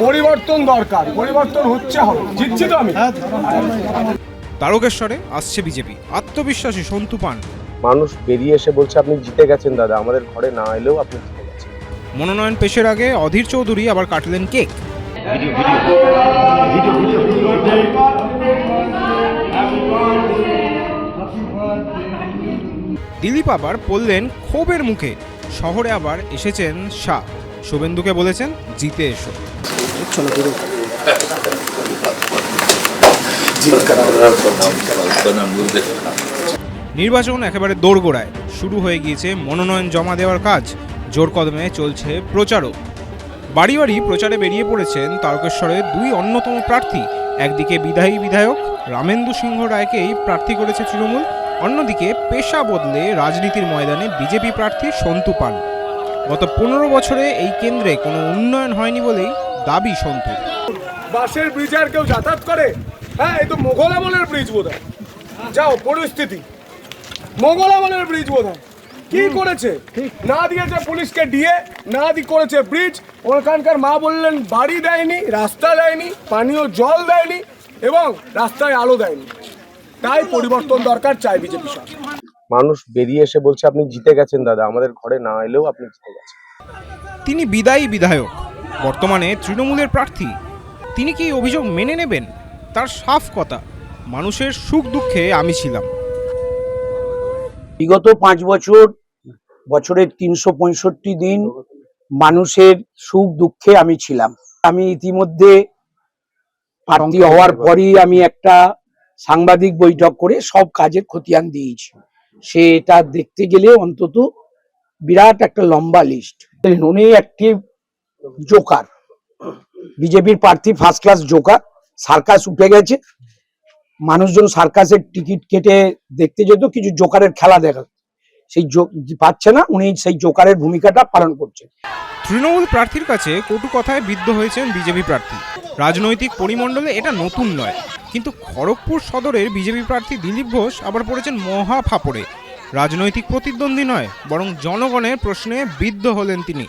পরিবর্তন দরকার, পরিবর্তন হচ্ছে, হবে, জিতছি তো আমি। তারকেশ্বরে আসছে বিজেপি, আত্মবিশ্বাসী সন্তু পান। মানুষ বেরিয়ে এসে বলছে আপনি জিতে গেছেন দাদা, আমাদের ঘরে না এলেও আপনি জিতে গেছেন। মনোনয়ন পেশের আগে অধীর চৌধুরী আবার কাটলেন কেক। দিলীপ আবার পড়লেন ক্ষোভের মুখে। শহরে আবার এসেছেন শাহ, শুভেন্দুকে বলেছেন জিতে এসো। নির্বাচন একেবারে দোরগোড়ায়, শুরু হয়ে গিয়েছে মনোনয়ন জমা দেওয়ার কাজ। জোর কদমে চলছে প্রচারও। বাড়ি বাড়ি প্রচারে বেরিয়ে পড়েছেন তারকেশ্বরের দুই অন্যতম প্রার্থী। একদিকে বিদায়ী বিধায়ক রামেন্দু সিংহ রায়কেই প্রার্থী করেছে তৃণমূল, অন্যদিকে পেশা বদলে রাজনীতির ময়দানে বিজেপি প্রার্থী সন্তু পান। গত 15 বছরে এই কেন্দ্রে কোনো উন্নয়ন হয়নি বলেই দাবি সন্তু। বাসের ব্রিজে আর কেউ যাতায়াত করে? হ্যাঁ, এই তো মোগল আমলের ব্রিজ বোধহয়। যাও, পরিস্থিতি মোগল আমলের ব্রিজ বোধহয়। কি করেছে? না দিয়েছে পুলিশকে দিয়ে, না করেছে ব্রিজ। ওখানকার মা বললেন বাড়ি দেয়নি, রাস্তা দেয়নি, পানীয় জল দেয়নি এবং রাস্তায় আলো দেয়নি। তাই পরিবর্তন দরকার, চাই বিজেপি সরকার। মানুষ বেরিয়ে এসে বলছে আপনি জিতে গেছেন দাদা, আমাদের ঘরে না এলেও আপনি জিতে গেছেন। তিনি বিদায়ী বিধায়ক, বর্তমানে তৃণমূলের প্রার্থী। তিনি কি অভিযোগ মেনে নেবেন? তার সাফ কথা, মানুষের সুখ দুঃখে আমি ছিলাম। বিগত 5 বছরের 365 দিন মানুষের সুখ দুঃখে আমি ছিলাম। আমি ইতিমধ্যে প্রার্থী হওয়ার পরই আমি একটা সাংবাদিক বৈঠক করে সব কাজের খতিয়ান দিয়েছি। সেটা দেখতে গেলে অন্তত বিরাট একটা লম্বা লিস্ট। উনি একটি জোকার, বিজেপির প্রার্থী, ফার্স্ট ক্লাস জোকার। সার্কাস উঠে গেছে, মানুষজন সার্কাসের টিকিট কেটে দেখতে যেত, কিছু জোকারের খেলা দেখা সেই পাচ্ছে না, উনি সেই জোকারের ভূমিকাটা পালন করছেন। তৃণমূল প্রার্থীর কাছে কটু কথায় বিদ্ধ হয়েছেন বিজেপি প্রার্থী। রাজনৈতিক পরিমণ্ডলে এটা নতুন নয়, কিন্তু খড়গপুর সদরের বিজেপি প্রার্থী দিলীপ ঘোষ আবার পড়েছেন মহা ফাপড়ে। রাজনৈতিক প্রতিদ্বন্দ্বী নয়, বরং জনগণের প্রশ্নে বিদ্ধ হলেন তিনি।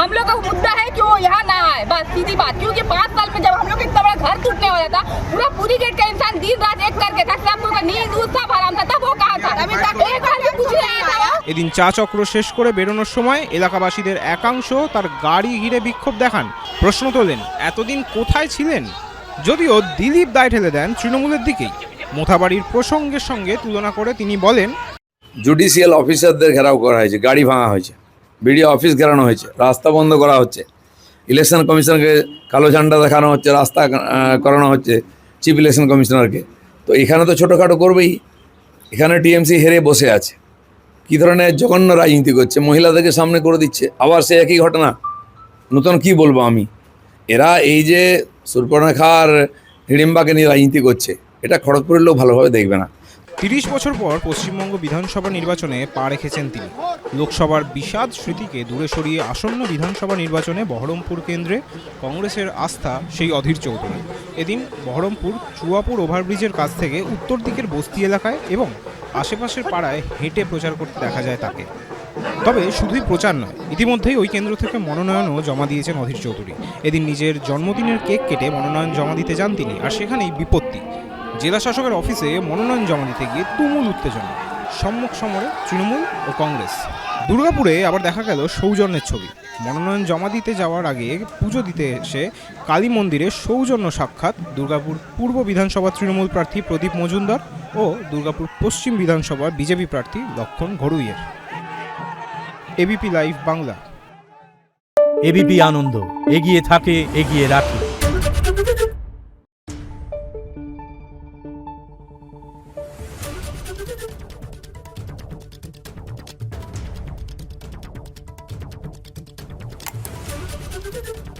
हम लोग का मुद्दा है कि वो यहाँ ना आए, बस सीधी बात। क्योंकि 5 साल में जब हम लोग इतना बड़ा घर टूटने वाला था, पूरा पूरी गेट का इंसान दिन रात एक करके था, सब लोग का नींद दूध सब आराम था, तब वो कहाँ था? अभी तक एक बार भी कुछ नहीं आया था। এদিন চা চক্র শেষ করে বেরোনোর সময় এলাকাবাসীদের একাংশ তার গাড়ি ঘিরে বিক্ষোভ দেখান, প্রশ্ন তোলেন এতদিন কোথায় ছিলেন। যদিও দিলীপ দায় ঠেলে দেন তৃণমূলের দিকেই। মোথাবাড়ির প্রসঙ্গের সঙ্গে তুলনা করে তিনি বলেন, জুডিশিয়াল অফিসারদের ঘেরাও করা হয়েছে, গাড়ি ভাঙা হয়েছে, বিডিও অফিস ঘেরানো হয়েছে, রাস্তা বন্ধ করা হচ্ছে, ইলেকশন কমিশনকে কালো ঝান্ডা দেখানো হচ্ছে, রাস্তা করানো হচ্ছে চিফ ইলেকশন কমিশনারকে। তো এখানে তো ছোটোখাটো করবেই। এখানে টিএমসি হেরে বসে আছে, কী ধরনের জঘন্য রাজনীতি করছে, মহিলাদেরকে সামনে করে দিচ্ছে। আবার সে একই ঘটনা, নতুন কি বলবো আমি। এরা এই যে সুর্পণখা আর হিড়িম্বাকে নিয়ে রাজনীতি করছে, এটা খড়গপুরের লোক ভালোভাবে দেখবে না। 30 বছর পর পশ্চিমবঙ্গ বিধানসভা নির্বাচনে পা রেখেছেন তিনি। লোকসভার বিষাদ স্মৃতিকে দূরে সরিয়ে আসন্ন বিধানসভা নির্বাচনে বহরমপুর কেন্দ্রে কংগ্রেসের আস্থা সেই অধীর চৌধুরী। এদিন বহরমপুর চুয়াপুর ওভারব্রিজের কাছ থেকে উত্তর দিকের বস্তি এলাকায় এবং আশেপাশের পাড়ায় হেঁটে প্রচার করতে দেখা যায় তাকে। তবে শুধুই প্রচার নয়, ইতিমধ্যেই ওই কেন্দ্র থেকে মনোনয়নও জমা দিয়েছেন অধীর চৌধুরী। এদিন নিজের জন্মদিনের কেক কেটে মনোনয়ন জমা দিতে যান তিনি, আর সেখানেই বিপত্তি। জেলা শাসকের অফিসে মনোনয়ন জমা দিতে গিয়ে তুমুল উত্তেজনা, সম্মুখ সমরে তৃণমূল ও কংগ্রেস। দুর্গাপুরে আবার দেখা গেল সৌজন্যের ছবি। মনোনয়ন জমা দিতে যাওয়ার আগে পুজো দিতে এসে কালী মন্দিরে সৌজন্য সাক্ষাৎ দুর্গাপুর পূর্ব বিধানসভার তৃণমূল প্রার্থী প্রদীপ মজুমদার ও দুর্গাপুর পশ্চিম বিধানসভার বিজেপি প্রার্থী লক্ষণ ঘড়ুইয়ের। ABP live Bangla. ABP Ananda, এগিয়ে থাকে, এগিয়ে রাখে। Thank you.